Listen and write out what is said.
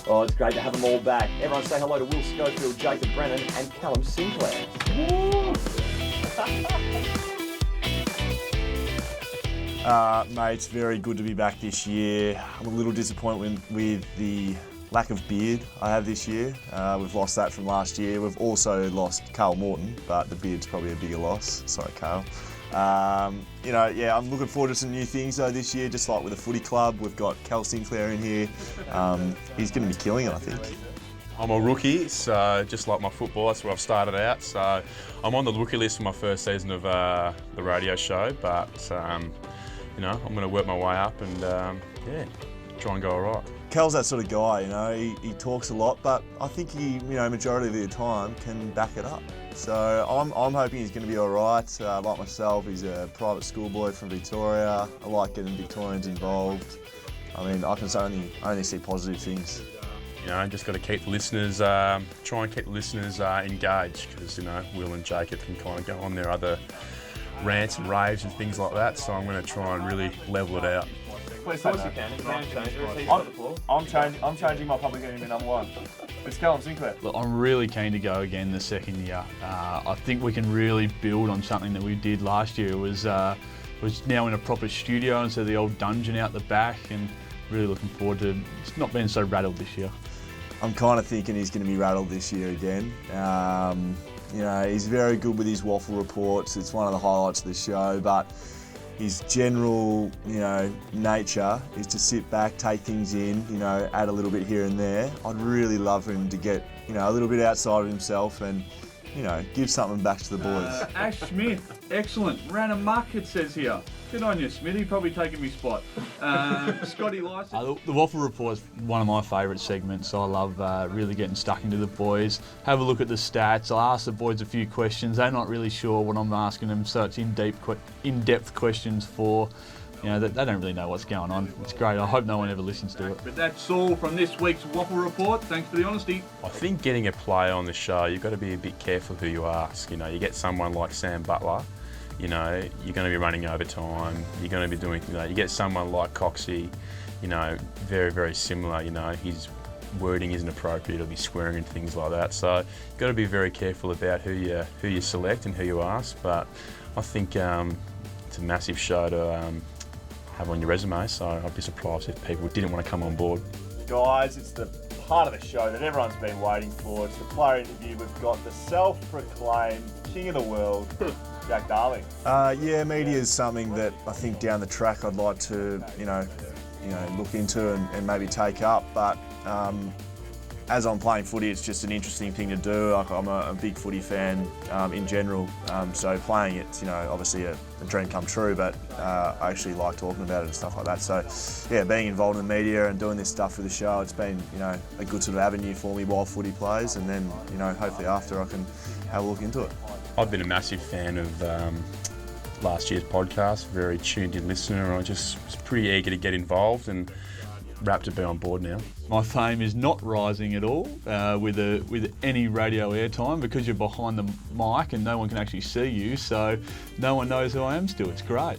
Oh, it's great to have them all back. Everyone say hello to Will Schofield, Jacob Brennan and Callum Sinclair. Mate, it's very good to be back this year. I'm a little disappointed with the lack of beard I have this year. We've lost that from last year. We've also lost Carl Morton, but the beard's probably a bigger loss. Sorry, Carl. I'm looking forward to some new things though this year, just like with the footy club. We've got Callum Sinclair in here. He's going to be killing it, I think. I'm a rookie, so just like my football, that's where I've started out. So I'm on the rookie list for my first season of the radio show, but I'm going to work my way up and try and go all right. Cal's that sort of guy, he talks a lot, but I think he, majority of the time can back it up. So I'm hoping he's going to be all right. Like myself, he's a private schoolboy from Victoria. I like getting Victorians involved. I mean, I can only see positive things. Just got to keep the listeners, try and keep the listeners engaged, because, Will and Jacob can kind of go on their other rants and raves and things like that, so I'm going to try and really level it out. Of course you can. I'm changing my public enemy number one. It's Callum Sinclair. Look, I'm really keen to go again the second year. I think we can really build on something that we did last year. It was now in a proper studio instead of the old dungeon out the back, and really looking forward to not being so rattled this year. I'm kind of thinking he's going to be rattled this year again. He's very good with his waffle reports. It's one of the highlights of the show, but his general, nature is to sit back, take things in, add a little bit here and there. I'd really love him to get, a little bit outside of himself and, give something back to the boys. Ash Smith, excellent. Ran amok, it says here. Good on you, Smithy. Probably taking me spot. Scotty Lyson. The Waffle Report is one of my favourite segments. I love really getting stuck into the boys. Have a look at the stats. I'll ask the boys a few questions. They're not really sure what I'm asking them, so it's in-depth questions for, they don't really know what's going on. It's great. I hope no one ever listens to it. But that's all from this week's Waffle Report. Thanks for the honesty. I think getting a player on the show, you've got to be a bit careful who you ask. You get someone like Sam Butler, you're going to be running overtime. You're going to be doing, you get someone like Coxie, very, very similar. His wording isn't appropriate. He'll be swearing and things like that. So you've got to be very careful about who you select and who you ask. But I think it's a massive show to have on your resume. So I'd be surprised if people didn't want to come on board. Guys, it's the part of the show that everyone's been waiting for. It's the player interview. We've got the self-proclaimed king of the world, Jack Darling. Media is something that I think down the track I'd like to, look into and maybe take up. But as I'm playing footy, it's just an interesting thing to do. Like, I'm a big footy fan in general, so playing it's obviously a dream come true. But I actually like talking about it and stuff like that. So being involved in the media and doing this stuff for the show, it's been a good sort of avenue for me while footy plays, and then hopefully after I can have a look into it. I've been a massive fan of last year's podcast, very tuned in listener. I just was pretty eager to get involved and rapt to be on board now. My fame is not rising at all with any radio airtime, because you're behind the mic and no one can actually see you, so no one knows who I am still. It's great.